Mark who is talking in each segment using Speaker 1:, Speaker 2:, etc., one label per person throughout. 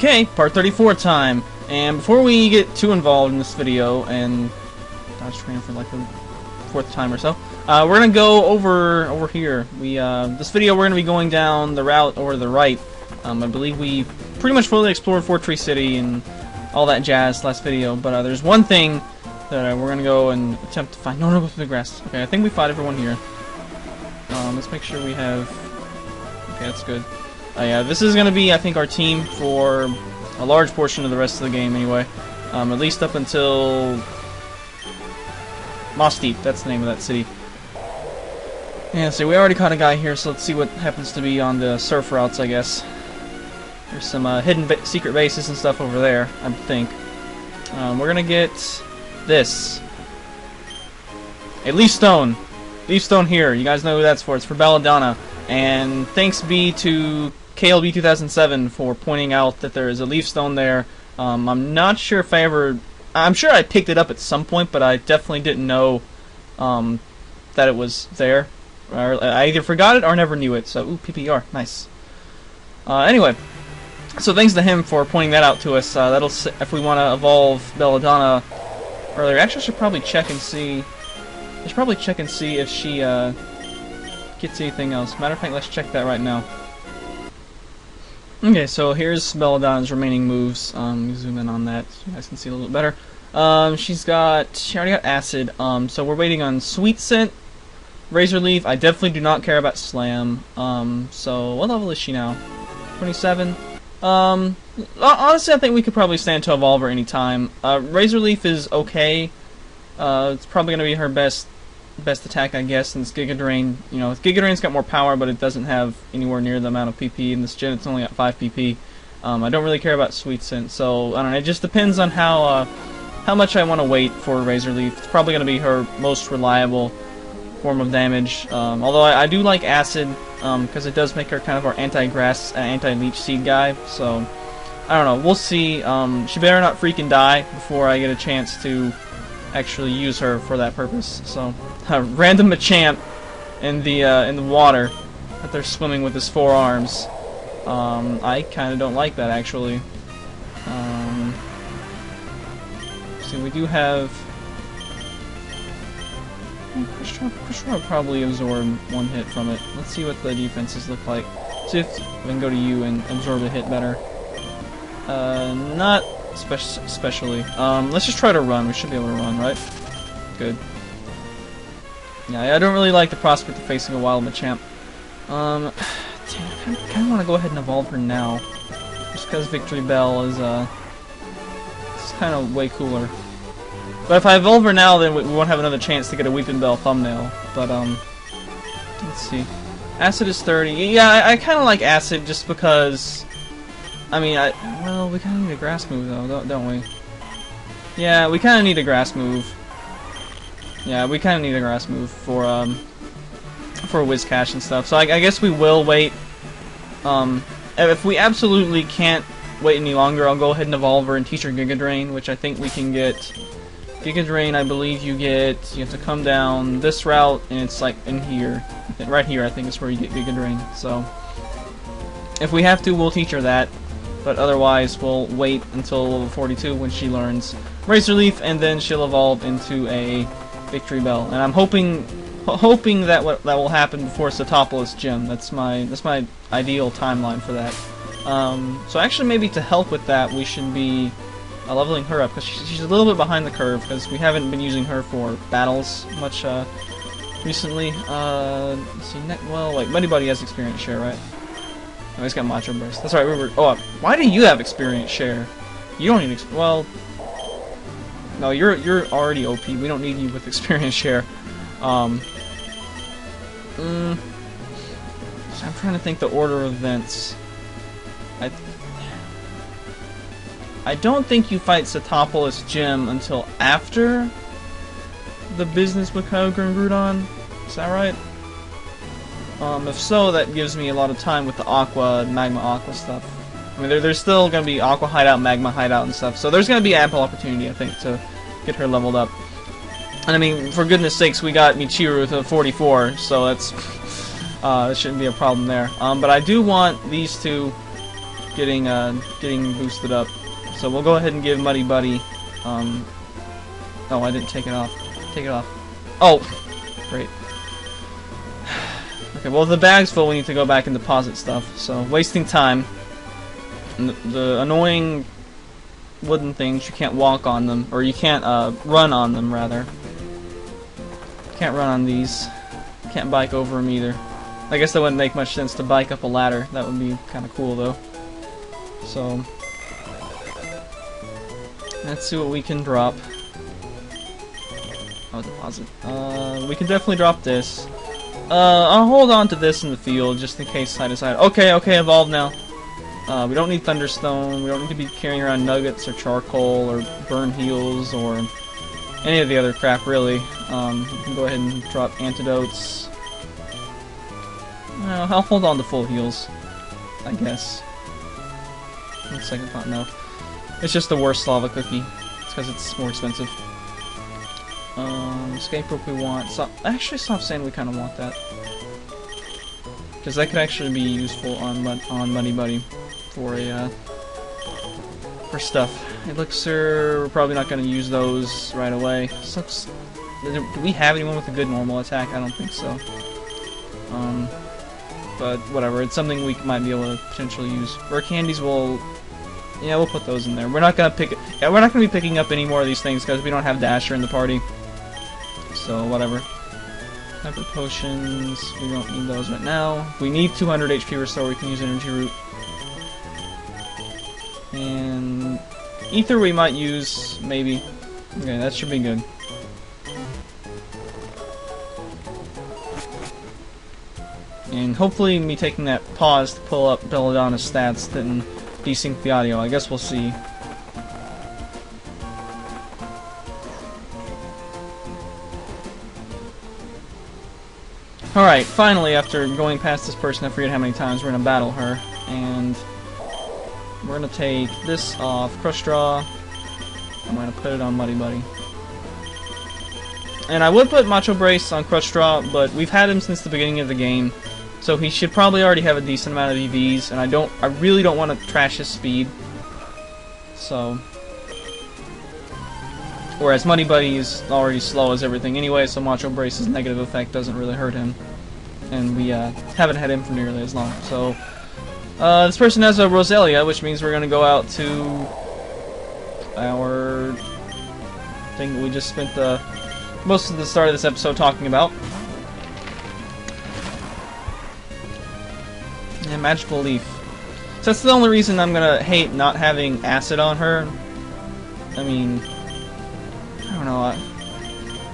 Speaker 1: Okay, part 34 time. And before we get too involved in this video and dodge train for like the 4th time or so, we're gonna go over here. This video we're gonna be going down the route over to the right. I believe we pretty much fully explored Fort Tree City and all that jazz last video. But there's one thing that we're gonna go and attempt to find. No, go through the grass. Okay, I think we fought everyone here. Let's make sure we have. Okay, that's good. Yeah, this is gonna be, I think, our team for a large portion of the rest of the game, anyway. At least up until Moss Deep. That's the name of that city. Yeah, so we already caught a guy here, so let's see what happens to be on the surf routes, I guess. There's some hidden secret bases and stuff over there, I think. We're gonna get this. A leaf stone. Leaf stone here. You guys know who that's for. It's for Belladonna. And thanks be to KLB 2007 for pointing out that there is a leaf stone there. I'm not sure if I'm sure I picked it up at some point, but I definitely didn't know that it was there. I either forgot it or never knew it. So, ooh, PPR, nice. Anyway, so thanks to him for pointing that out to us. That'll, if we want to evolve Belladonna earlier. Actually, I should probably check and see. I should probably check and see if she gets anything else. Matter of fact, let's check that right now. Okay, so here's Belladonna's remaining moves. Zoom in on that so you guys can see a little bit better. She already got Acid. So we're waiting on Sweet Scent, Razor Leaf. I definitely do not care about Slam. So what level is she now? 27. Honestly, I think we could probably stand to evolve her anytime. Razor Leaf is okay. It's probably gonna be her best attack, I guess, since Giga Drain, you know, Giga Drain's got more power, but it doesn't have anywhere near the amount of PP. In this gen, it's only got 5 PP. I don't really care about Sweet Scent, so I don't know. It just depends on how much I want to wait for Razor Leaf. It's probably going to be her most reliable form of damage. Although I do like Acid, because it does make her kind of our anti-grass, anti-leech seed guy. So I don't know. We'll see. She better not freaking die before I get a chance to actually use her for that purpose. So random Machamp in the water that they're swimming with his 4 arms. I kind of don't like that, actually. See, we do have. Push will probably absorb 1 hit from it. Let's see what the defenses look like. See if we can go to you and absorb a hit better. Not especially. Let's just try to run. We should be able to run, right? Good. Yeah, I don't really like the prospect of facing a wild Machamp. Damn, I kind of want to go ahead and evolve her now, just because Victory Bell is kind of way cooler. But if I evolve her now, then we won't have another chance to get a Weeping Bell thumbnail. But let's see. Acid is 30. Yeah, I kind of like Acid just because. I mean, well, we kind of need a grass move though, don't we? Yeah, we kind of need a grass move. Yeah, we kind of need a grass move for Whiscash and stuff. So I guess we will wait. If we absolutely can't wait any longer, I'll go ahead and evolve her and teach her Giga Drain, which I think we can get. Giga Drain, I believe you have to come down this route, and it's like in here, right here. I think is where you get Giga Drain. So if we have to, we'll teach her that. But otherwise, we'll wait until level 42 when she learns Razor Leaf, and then she'll evolve into a Victory Bell. And I'm hoping that that will happen before Satopolis Gym. That's my ideal timeline for that. So actually, maybe to help with that, we should be leveling her up, because she's a little bit behind the curve, because we haven't been using her for battles much recently. Let's see. Well, wait, Buddy has experience share, right? Oh, he's got Macho Burst. That's right. Oh, why do you have experience share? You don't need. Well, no, you're already OP. We don't need you with experience share. I'm trying to think the order of events. I don't think you fight Satopolis Gym until after the business with Kyogre and Groudon. Is that right? If so, that gives me a lot of time with the Aqua and Magma Aqua stuff. I mean, there's still going to be Aqua Hideout, Magma Hideout and stuff, so there's going to be ample opportunity, I think, to get her leveled up. And I mean, for goodness sakes, we got Michiru to 44, so that's that shouldn't be a problem there. But I do want these two getting boosted up. So we'll go ahead and give Muddy Buddy. Oh, I didn't take it off. Take it off. Oh, great. Okay, well, the bag's full. We need to go back and deposit stuff. So wasting time. And the annoying wooden things, you can't walk on them, or you can't run on them rather. Can't run on these. Can't bike over them either. I guess that wouldn't make much sense to bike up a ladder. That would be kind of cool though. So let's see what we can drop. Oh, deposit. We can definitely drop this. I'll hold on to this in the field just in case I decide. Okay, evolve now. We don't need Thunderstone. We don't need to be carrying around nuggets or charcoal or burn heals or any of the other crap, really. We can go ahead and drop antidotes. I'll hold on to full heals, I guess. On second thought, no. It's just the worst lava cookie. It's because it's more expensive. Escape rope we want. So, actually, stop saying we kind of want that. Because that could actually be useful on Muddy Buddy for a for stuff. Elixir, we're probably not going to use those right away. Sucks. Do we have anyone with a good normal attack? I don't think so. But whatever, it's something we might be able to potentially use. Rare candies will, yeah, we'll put those in there. We're not gonna we're not gonna be picking up any more of these things because we don't have Dasher in the party. So whatever. Hyper potions, we don't need those right now. If we need 200 HP restore, we can use Energy Root. And Ether we might use, maybe. Okay, that should be good. And hopefully me taking that pause to pull up Belladonna's stats didn't desync the audio. I guess we'll see. Alright, finally, after going past this person, I forget how many times, we're gonna battle her. And we're gonna take this off Crush Straw. I'm gonna put it on Muddy Buddy. And I would put Macho Brace on Crush Straw, but we've had him since the beginning of the game. So he should probably already have a decent amount of EVs, and I really don't want to trash his speed. So, whereas Muddy Buddy is already slow as everything anyway, so Macho Brace's negative effect doesn't really hurt him, and we haven't had him for nearly as long. So, this person has a Roselia, which means we're gonna go out to our thing that we just spent most of the start of this episode talking about. Yeah, Magical Leaf. So that's the only reason I'm gonna hate not having acid on her. I mean, I don't know.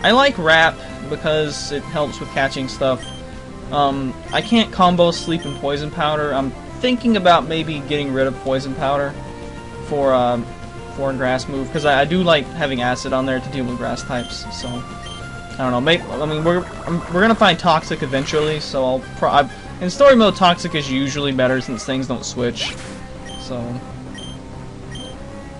Speaker 1: I like Wrap because it helps with catching stuff. I can't combo Sleep and Poison Powder. I'm thinking about maybe getting rid of Poison Powder for a grass move because I do like having acid on there to deal with grass types. So I don't know. I mean, we're gonna find Toxic eventually. So in story mode, Toxic is usually better since things don't switch. So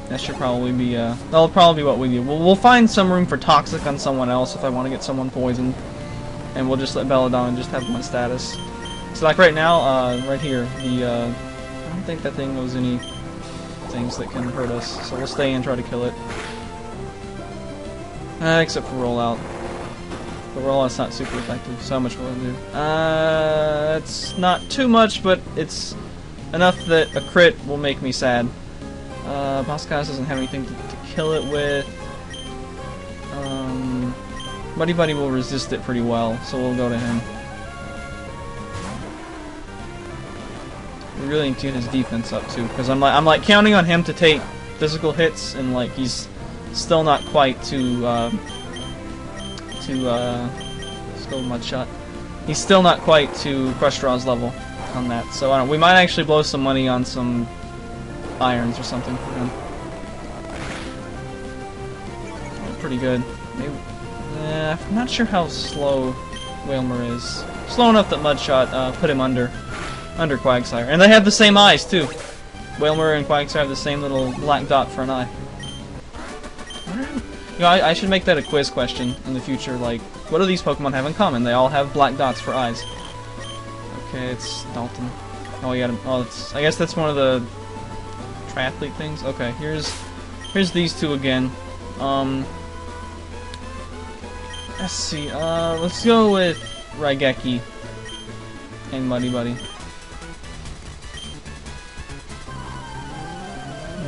Speaker 1: that should probably be that'll probably be what we do. We'll find some room for Toxic on someone else if I want to get someone poisoned, and we'll just let Belladonna just have one status. So like right now, right here, I don't think that thing knows any things that can hurt us. So we'll stay and try to kill it, except for Rollout. But Rollout's not super effective, so how much will it do? It's not too much, but it's enough that a crit will make me sad. Boss Class doesn't have anything to kill it with. Muddy Buddy will resist it pretty well, so we'll go to him. We really need to get his defense up too, because I'm like counting on him to take physical hits, and like he's still not quite to Skull Mudshot. He's still not quite to Crush Straw's level on that, so I don't. We might actually blow some money on some irons or something for him. Pretty good. Maybe, I'm not sure how slow Whalmer is. Slow enough that Mudshot put him under Quagsire, and they have the same eyes too. Whalmer and Quagsire have the same little black dot for an eye. You know, I should make that a quiz question in the future, like, what do these Pokemon have in common? They all have black dots for eyes. Okay, it's Dalton. Oh, I guess that's one of the triathlete things. Okay, here's these two again. Let's see. Let's go with Raigeki and Muddy Buddy.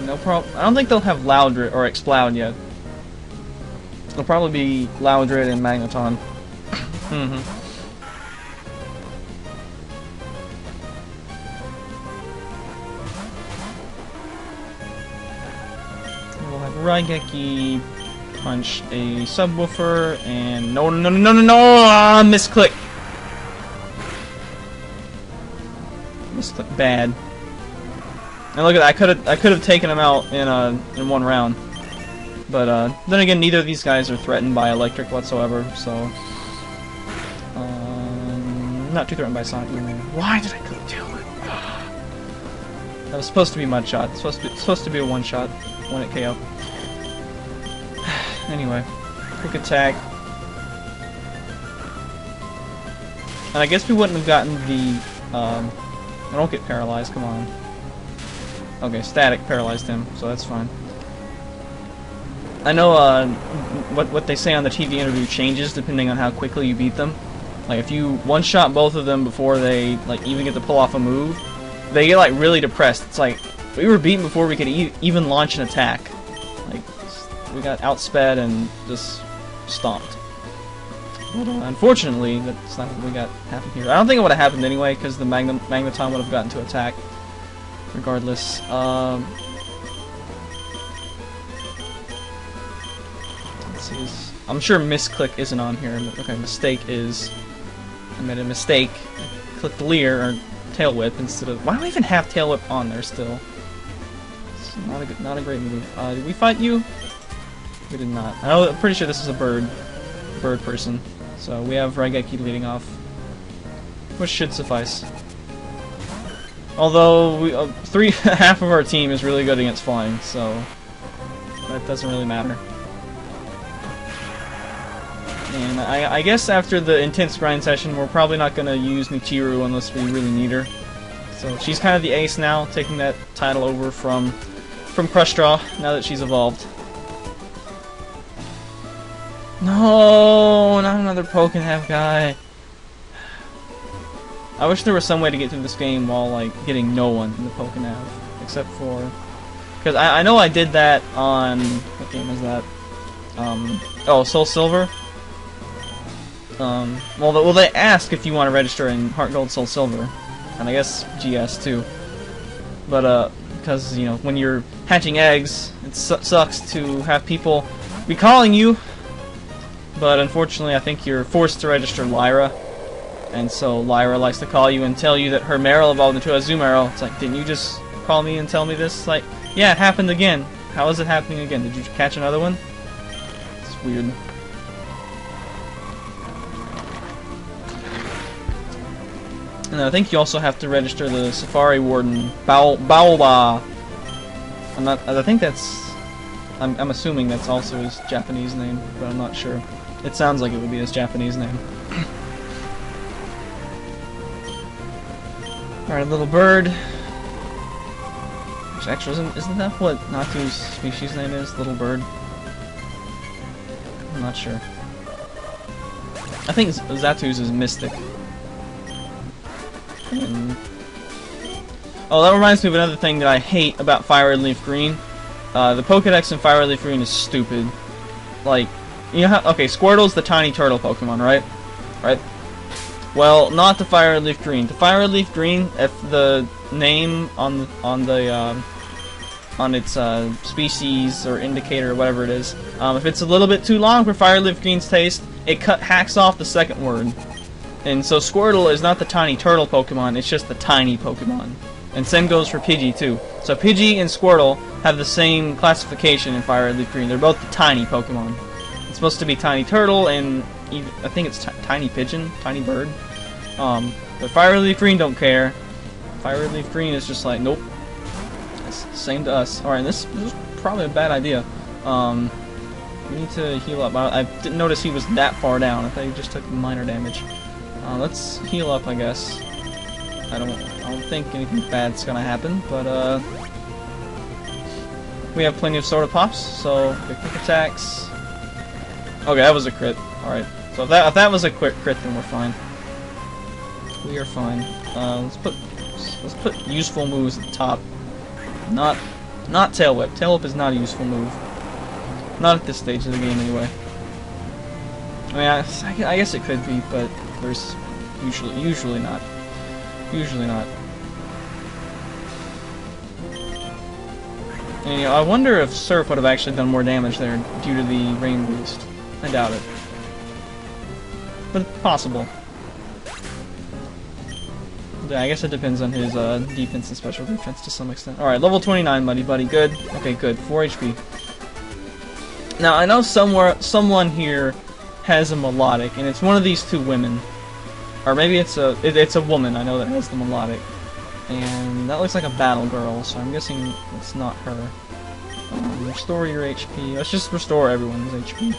Speaker 1: No problem. I don't think they'll have Loudred or Exploud yet. It'll probably be Loudred and Magneton. We'll have Raigeki punch a subwoofer and no, misclick. Misclick bad. And look at that, I could have taken him out in one round. But then again, neither of these guys are threatened by electric whatsoever, so not too threatened by Sonic anymore. Why did I go Tailwind? That was supposed to be Mud Shot. It's supposed to be a one-shot, one-hit KO. Anyway, quick attack. And I guess we wouldn't have gotten the I don't get paralyzed, come on. Okay, static paralyzed him, so that's fine. I know what they say on the TV interview changes depending on how quickly you beat them. Like if you one-shot both of them before they like even get to pull off a move, they get like really depressed. It's like we were beaten before we could even launch an attack. Like we got outsped and just stomped. But unfortunately, that's not what we got happened here. I don't think it would have happened anyway because the Magneton would have gotten to attack regardless. I'm sure misclick isn't on here. Okay, mistake is. I made a mistake. I clicked Leer or Tail Whip instead of. Why do I even have Tail Whip on there still? It's not a great move. Did we fight you? We did not. I'm pretty sure this is a bird person. So we have Raigeki leading off, which should suffice. Although we, half of our team is really good against flying, so that doesn't really matter. And I guess after the intense grind session, we're probably not going to use Michiru unless we really need her. So she's kind of the ace now, taking that title over from Crush Straw, now that she's evolved. No, not another Pokémon guy. I wish there was some way to get through this game while like getting no one in the Pokémon, except for because I know I did that on what game was that? Oh, Soul Silver. Well, they ask if you want to register in Heart Gold, Soul Silver, and I guess GS too. But because you know when you're hatching eggs, it sucks to have people be calling you. But unfortunately, I think you're forced to register Lyra, and so Lyra likes to call you and tell you that her Meryl evolved into a Azumarill. It's like, didn't you just call me and tell me this? It's like, yeah, it happened again. How is it happening again? Did you catch another one? It's weird. And I think you also have to register the Safari Warden, Baoba. I think that's. I'm assuming that's also his Japanese name, but I'm not sure. It sounds like it would be his Japanese name. Alright, little bird. Which actually isn't that what Natu's species name is? Little bird? I'm not sure. I think Zatu's is Mystic. And oh, that reminds me of another thing that I hate about Fire Red Leaf Green. The Pokédex in Fire Red Leaf Green is stupid. Like, you know how, okay, Squirtle's the tiny turtle Pokemon, right? Right? Well, not the Fire Red Leaf Green. The Fire Red Leaf Green, if the name on its species or indicator or whatever it is, if it's a little bit too long for Fire Red Leaf Green's taste, it hacks off the second word. And so Squirtle is not the tiny turtle Pokemon, it's just the tiny Pokemon. And same goes for Pidgey too. So Pidgey and Squirtle have the same classification in Fire Red Leaf Green. They're both the tiny Pokemon. It's supposed to be Tiny Turtle and I think it's Tiny Pigeon, Tiny Bird. But Fire Red Leaf Green don't care. Fire Red Leaf Green is just like, nope. It's the same to us. Alright, this is probably a bad idea. We need to heal up. I didn't notice he was that far down. I thought he just took minor damage. Let's heal up, I guess. I don't think anything bad's gonna happen, but We have plenty of soda pops, so the quick attacks. Okay, that was a crit. Alright, so if that was a quick crit, then we're fine. We are fine. Let's put useful moves at the top. Not Tail Whip. Tail Whip is not a useful move. Not at this stage of the game, anyway. I mean, I guess it could be, but there's usually not. Usually not. And, you know, I wonder if Surf would have actually done more damage there due to the rain boost. I doubt it. But it's possible. Yeah, I guess it depends on his defense and special defense to some extent. Alright, level 29, Muddy Buddy. Good. Okay, good. 4 HP. Now, I know someone here has a melodic, and it's one of these two women. Or maybe it's a woman, I know, that has the melodic. And that looks like a battle girl, so I'm guessing it's not her. Restore your HP. Let's just restore everyone's HP.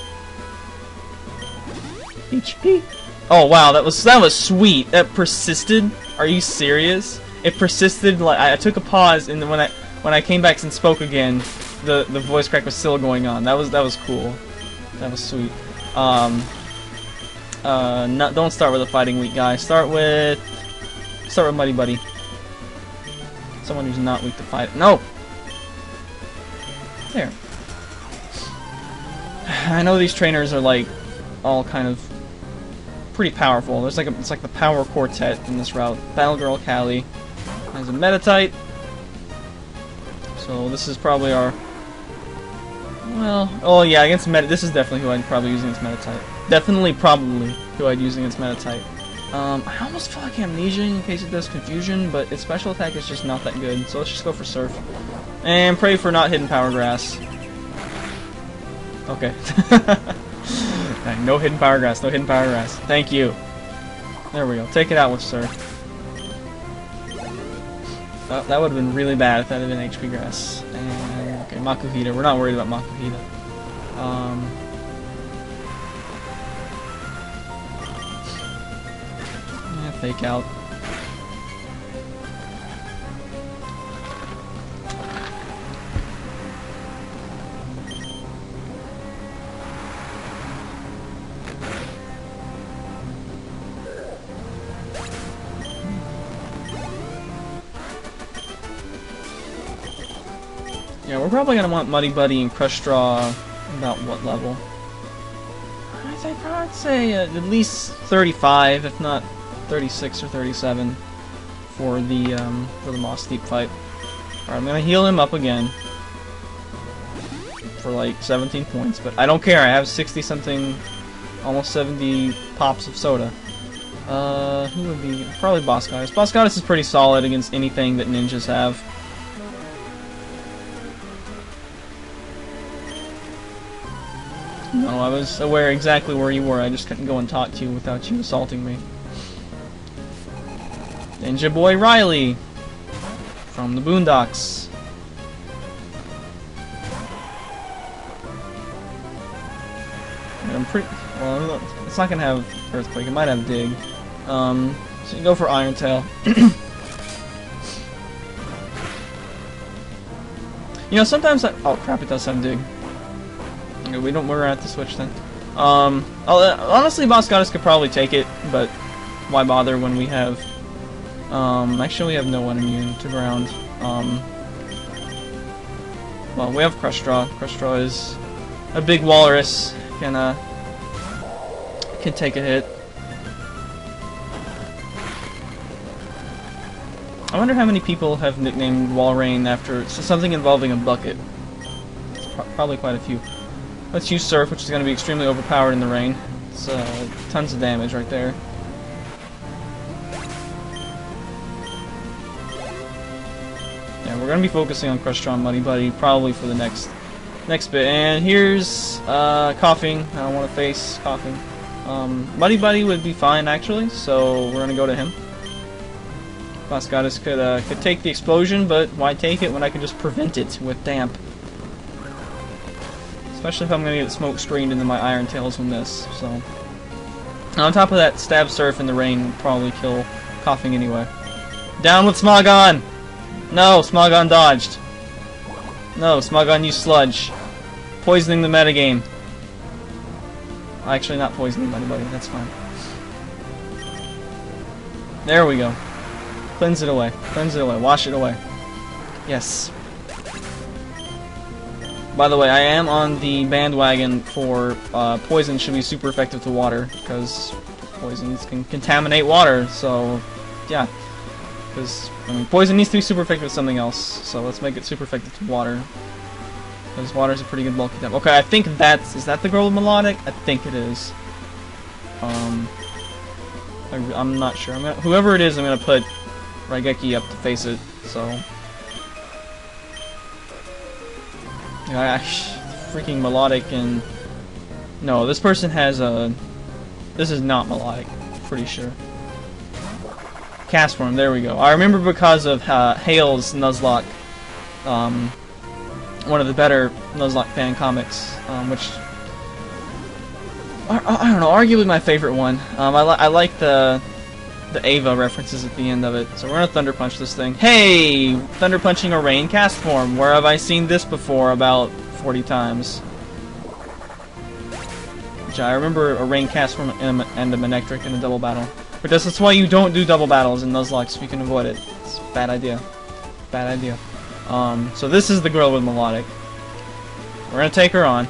Speaker 1: HP? Oh wow, that was sweet. That persisted. Are you serious? It persisted. Like I took a pause, and then when I came back and spoke again, the voice crack was still going on. That was cool. That was sweet. Don't start with a fighting weak guy. Start with Muddy Buddy. Someone who's not weak to fight. No. There. I know these trainers are like all kind of pretty powerful. There's like it's like the power quartet in this route. Battle Girl Callie has a Metatite. So this is probably our. Well, oh yeah, against Meta. This is definitely who I'd probably use against Metatite. Definitely, probably who I'd use against Metatite. I almost feel like Amnesia in case it does confusion, but its special attack is just not that good. So let's just go for Surf. And pray for not hidden Power Grass. Okay. No hidden Power Grass, no hidden Power Grass. Thank you. There we go. Take it out with Surf. Oh, that would have been really bad if that had been HP Grass. And, okay, Makuhita. We're not worried about Makuhita. Fake out. Yeah, we're probably gonna want Muddy Buddy and Crush Straw about what level? I'd say at least 35, if not 36 or 37 for the Moss Deep fight. Alright, I'm gonna heal him up again for like 17 points, but I don't care. I have 60 something, almost 70 pops of soda. Who would be? Probably Boss Goddess. Boss Goddess is pretty solid against anything that ninjas have. No, I was aware exactly where you were. I just couldn't go and talk to you without you assaulting me. Ninja Boy Riley from the Boondocks. I'm pretty well. It's not gonna have Earthquake. It might have Dig. So you go for Iron Tail. You know, sometimes oh crap! It does have Dig. Okay, we're at the switch then. Honestly, Boss Goddess could probably take it, but why bother when we have? Actually, we have no one immune to ground. Well, we have Crush Straw. Crush Straw is a big walrus. Can take a hit. I wonder how many people have nicknamed Walrein after something involving a bucket. It's probably quite a few. Let's use Surf, which is going to be extremely overpowered in the rain. It's tons of damage right there. Yeah, we're going to be focusing on Crush Straw and Muddy Buddy probably for the next bit. And here's Coughing. I don't want to face Coughing. Muddy Buddy would be fine actually, so we're going to go to him. Boss Goddess could take the explosion, but why take it when I can just prevent it with Damp? Especially if I'm going to get smoke screened into my Iron Tails will miss. So, on top of that, Stab Surf in the rain will probably kill Coughing anyway. Down with Smogon! No, Smogon dodged. No, Smug on you, Sludge. Poisoning the metagame. Actually, not poisoning anybody. That's fine. There we go. Cleanse it away. Cleanse it away. Wash it away. Yes. By the way, I am on the bandwagon for poison should be super effective to water, because poisons can contaminate water, so yeah. Because, I mean, poison needs to be super effective with something else, so let's make it super effective to water. Because water is a pretty good bulky type. Okay, I think is that the girl with melodic? I think it is. I'm not sure. Whoever it is, I'm gonna put Raigeki up to face it, so. Yeah, freaking melodic and... No, this person has a... This is not melodic, pretty sure. Cast form, there we go. I remember because of Hale's Nuzlocke, one of the better Nuzlocke fan comics, which... I don't know, arguably my favorite one. I like the Ava references at the end of it. So we're gonna Thunder Punch this thing. Hey! Thunder Punching a Rain cast form. Where have I seen this before about 40 times? Which I remember a Rain cast form and a Manectric in a double battle. But that's why you don't do double battles in Nuzlocke, if you can avoid it. It's a bad idea. Bad idea. So this is the girl with melodic. We're gonna take her on.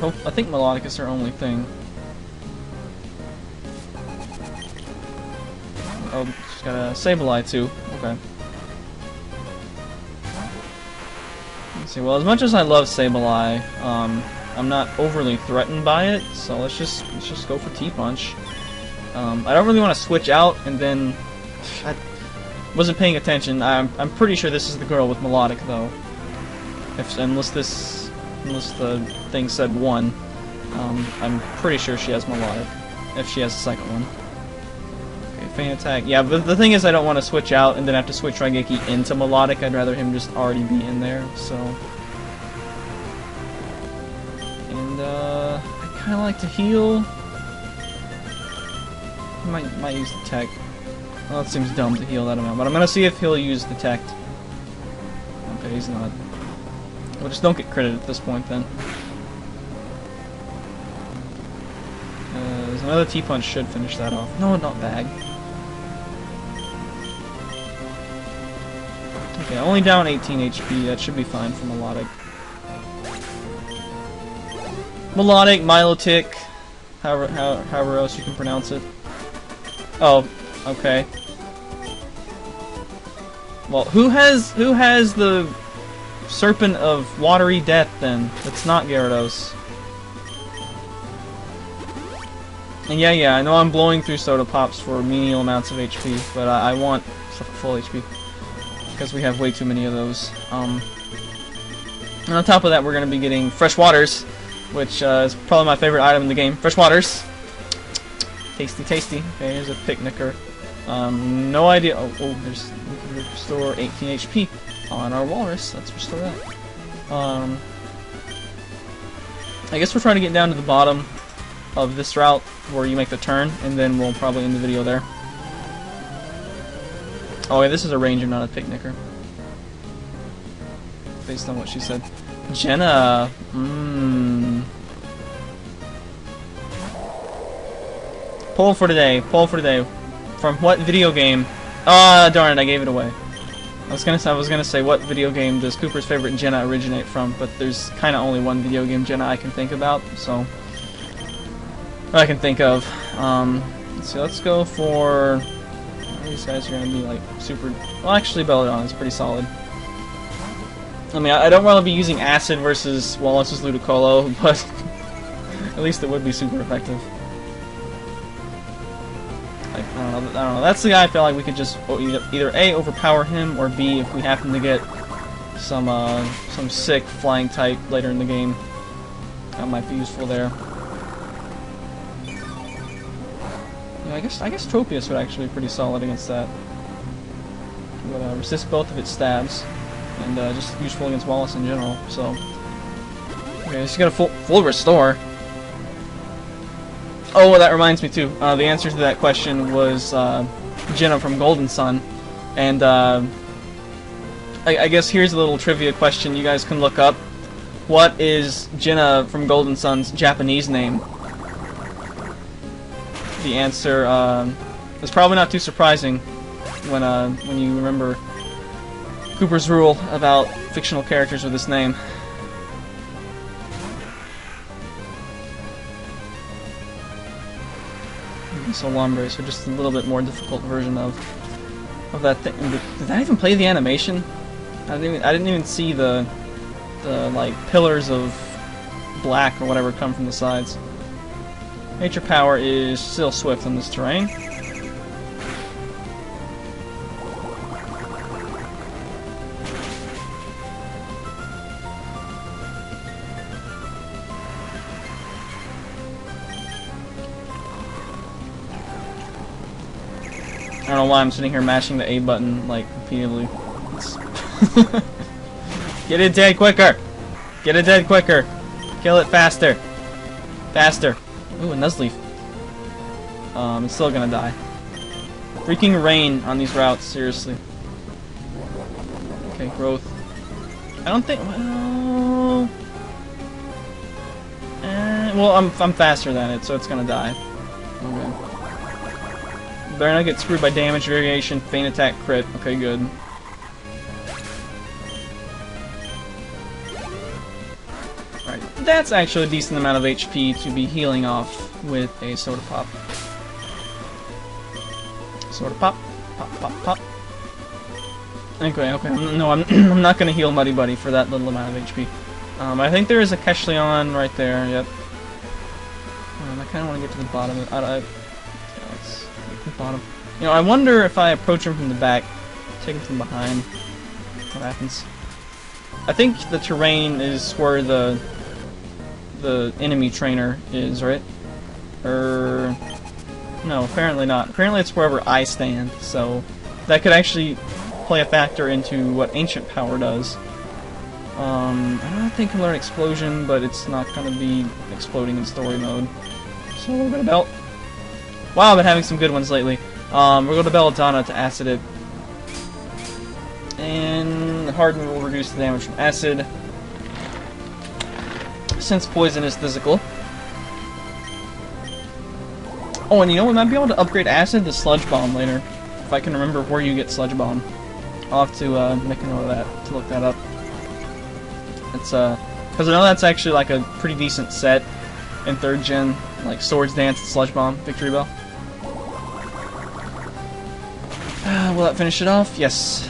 Speaker 1: I think melodic is her only thing. Oh, she's got a Sableye too. Okay. Let's see. Well, as much as I love Sableye, I'm not overly threatened by it. So let's just go for T-Punch. I don't really want to switch out, and then I wasn't paying attention. I'm pretty sure this is the girl with melodic though. Unless the thing said 1. I'm pretty sure she has melodic, if she has a second one. Okay, feint attack. Yeah, but the thing is I don't want to switch out and then have to switch Raigeki into melodic. I'd rather him just already be in there, so... And, I kinda like to heal. Might use the tech. Well, it seems dumb to heal that amount, but I'm gonna see if he'll use the tech. Okay, he's not. Well, just don't get critted at this point, then. Another T-Punch should finish that off. No, not bag. Okay, only down 18 HP. That should be fine for melodic. Melodic, Milotic, however else you can pronounce it. Oh, okay. Well, who has the Serpent of Watery Death, then? It's not Gyarados. And yeah, I know I'm blowing through Soda Pops for menial amounts of HP, but I want full HP. Because we have way too many of those. And on top of that, we're going to be getting Fresh Waters, which is probably my favorite item in the game. Fresh Waters! Tasty, tasty. Okay, here's a Picnicker. No idea. Oh, there's... We can restore 18 HP on our Walrus. Let's restore that. I guess we're trying to get down to the bottom of this route where you make the turn, and then we'll probably end the video there. Oh yeah, this is a Ranger, not a Picnicker. Based on what she said. Jenna! Poll for today. Poll for today. From what video game? Ah, darn it! I gave it away. I was gonna say what video game does Cooper's favorite Jenna originate from, but there's kind of only one video game Jenna I can think about, so I can think of. Let's see. Let's go for. These guys are gonna be like super. Well, actually, Belladonna is pretty solid. I mean, I don't want to be using Acid versus Wallace's Ludicolo, but at least it would be super effective. Like, I don't know. That's the guy I feel like we could just either A, overpower him, or B, if we happen to get some sick flying type later in the game, that might be useful there. Yeah, I guess Tropius would actually be pretty solid against that. It would resist both of its stabs, and just useful against Wallace in general. So, okay, she's got a full restore. Oh, that reminds me too. The answer to that question was Jenna from Golden Sun. And I guess here's a little trivia question you guys can look up. What is Jenna from Golden Sun's Japanese name? The answer is probably not too surprising when you remember Cooper's rule about fictional characters with this name. So Lombre, so just a little bit more difficult version of that thing. Did I even play the animation? I didn't even see the like pillars of black or whatever come from the sides. Nature power is still swift on this terrain. I don't know why I'm sitting here mashing the A button like repeatedly. Get it dead quicker! Get it dead quicker! Kill it faster! Faster! Ooh, a Nuzleaf. It's still gonna die. Freaking rain on these routes, seriously. Okay, growth. I don't think. Well, I'm faster than it, so it's gonna die. Okay. Better not get screwed by damage variation, feint attack, crit. Okay, good. Alright, that's actually a decent amount of HP to be healing off with a Soda Pop. Soda Pop, pop, pop, pop. Okay, no, I'm not gonna heal Muddy Buddy for that little amount of HP. I think there is a Keshleon right there. Yep. I kind of want to get to the bottom of it. Bottom. You know, I wonder if I approach him from the back, take him from behind, what happens? I think the terrain is where the enemy trainer is, right? No, apparently not. Apparently it's wherever I stand, so that could actually play a factor into what Ancient Power does. I don't think I can learn Explosion, but it's not going to be exploding in story mode. So a little bit of Belt. Wow, I've been having some good ones lately. We'll go to Belladonna to Acid it. And Harden will reduce the damage from Acid. Since Poison is physical. Oh, and you know, we might be able to upgrade Acid to Sludge Bomb later. If I can remember where you get Sludge Bomb. I'll have to make a note of that, to look that up. It's, because I know that's actually like a pretty decent set in 3rd gen. Like Swords Dance, Sludge Bomb, Victory Bell. Will that finish it off? Yes.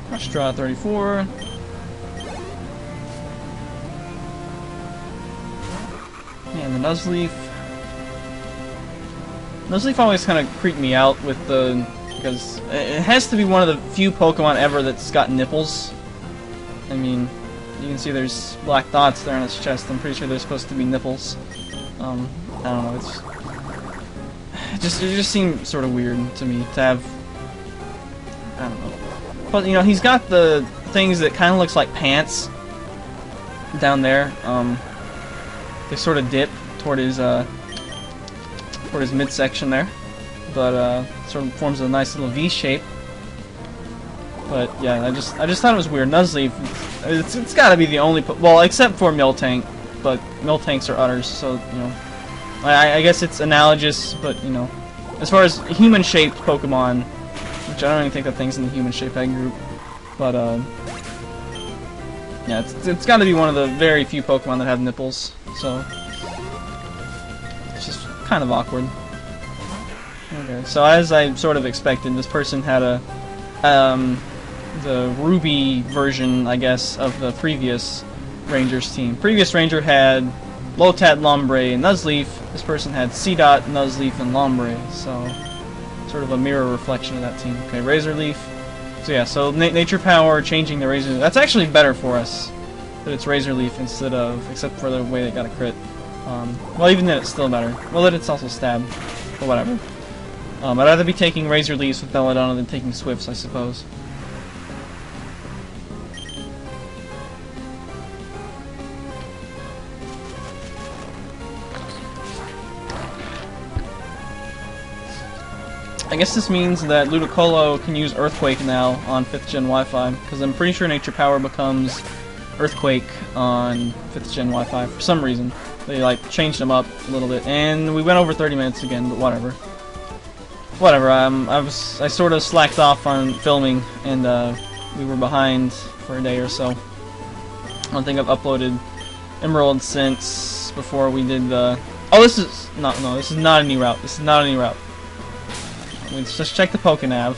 Speaker 1: Crush Draw 34. And the Nuzleaf. Nuzleaf always kind of creeped me out with the... because it has to be one of the few Pokemon ever that's got nipples. I mean, you can see there's black dots there on its chest. I'm pretty sure they're supposed to be nipples. I don't know. It just seemed sort of weird to me to have. I don't know. But you know, he's got the things that kind of looks like pants down there. They sort of dip toward his midsection there, but sort of forms a nice little V shape. But yeah, I just thought it was weird. Nuzleaf, it's got to be the only well, except for Miltank, but Miltanks are udders, so you know. I guess it's analogous, but you know, as far as human-shaped Pokemon, which I don't even think that thing's in the human-shaped egg group, but yeah, it's got to be one of the very few Pokemon that have nipples, so it's just kind of awkward. Okay, so as I sort of expected, this person had the Ruby version, I guess, of the previous Rangers team. Previous Ranger had Lotad, Lombre, and Nuzleaf. This person had Seedot, Nuzleaf, and Lombre, so sort of a mirror reflection of that team. Okay, Razor Leaf. So yeah, so Nature Power, changing the Razor Leaf. That's actually better for us, that it's Razor Leaf instead of, except for the way they got a crit. Well, even then it's still better. Well, then it's also Stab, but whatever. I'd rather be taking Razor Leaves with Belladonna than taking Swifts, I suppose. I guess this means that Ludicolo can use Earthquake now on 5th Gen Wi-Fi, because I'm pretty sure Nature Power becomes Earthquake on 5th Gen Wi-Fi for some reason. They like changed them up a little bit, and we went over 30 minutes again, but whatever. Whatever. I sort of slacked off on filming, and we were behind for a day or so. I don't think I've uploaded Emerald since before we did the. Oh, this is not. No, this is not a new route. This is not a new route. Let's just check the Pokénav.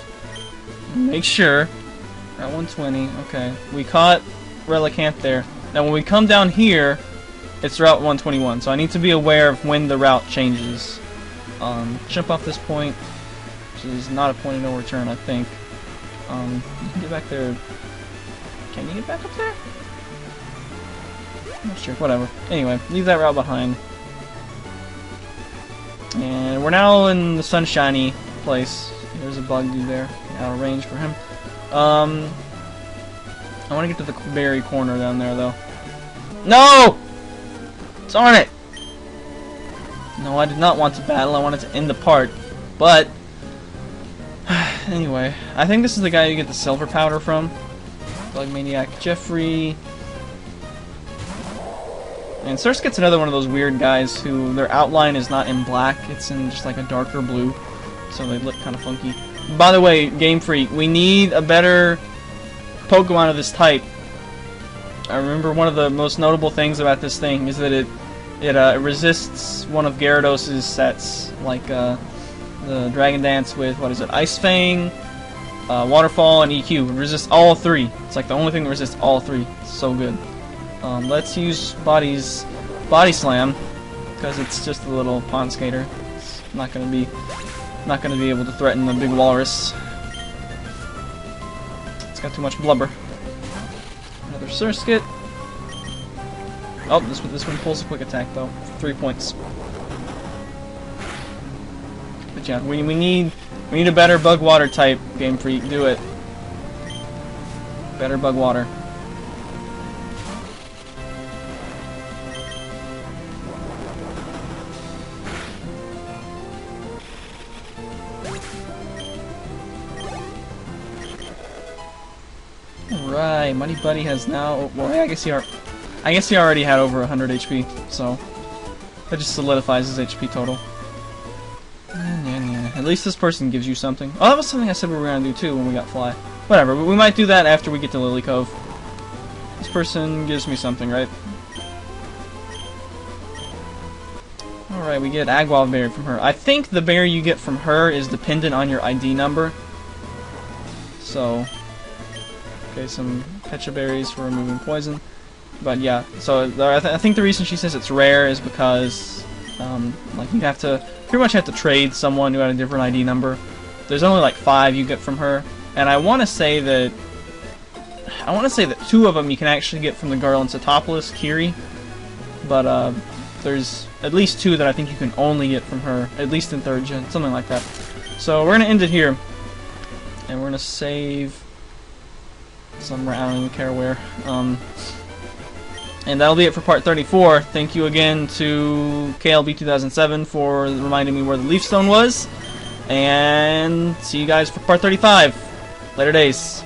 Speaker 1: Make sure. Route 120. Okay, we caught Relicanth there. Now, when we come down here, it's Route 121. So I need to be aware of when the route changes. Jump off this point, which is not a point of no return, I think. You can get back there. Can you get back up there? I'm not sure. Whatever. Anyway, leave that route behind. And we're now in the sunshiny place. There's a bug dude there. Out of range for him. I want to get to the berry corner down there, though. No! Darn it! No, I did not want to battle. I wanted to end the part. But anyway, I think this is the guy you get the silver powder from. Bug Maniac Jeffrey. And Surskit's another one of those weird guys who their outline is not in black, it's in just like a darker blue. So they look kind of funky. By the way, Game Freak, we need a better Pokemon of this type. I remember one of the most notable things about this thing is that it resists one of Gyarados' sets, like the Dragon Dance with, what is it, Ice Fang, Waterfall, and EQ. It resists all three. It's like the only thing that resists all three. It's so good. Let's use Body Slam, because it's just a little pond skater. It's not gonna be able to threaten the big walrus. It's got too much blubber. Another Surskit. Oh, this one pulls a quick attack though. 3 points. But yeah, we need a better bug water type, Game Freak. Do it. Better bug water. Right, Muddy Buddy has now. Well, I guess he already had over 100 HP, so that just solidifies his HP total. At least this person gives you something. Oh, that was something I said we were gonna do too when we got Fly. Whatever, but we might do that after we get to Lily Cove. This person gives me something, right? Alright, we get Agua Berry from her. I think the berry you get from her is dependent on your ID number. So, okay, some Pecha Berries for removing poison. But yeah, so I think the reason she says it's rare is because, like, you have to pretty much have to trade someone who had a different ID number. There's only like 5 you get from her, and I want to say that 2 of them you can actually get from the girl in Setopolis, Kiri. But there's at least 2 that I think you can only get from her, at least in 3rd gen, something like that. So we're gonna end it here, and we're gonna save somewhere, I don't even care where. And that'll be it for part 34. Thank you again to KLB2007 for reminding me where the Leaf Stone was. And see you guys for part 35. Later days.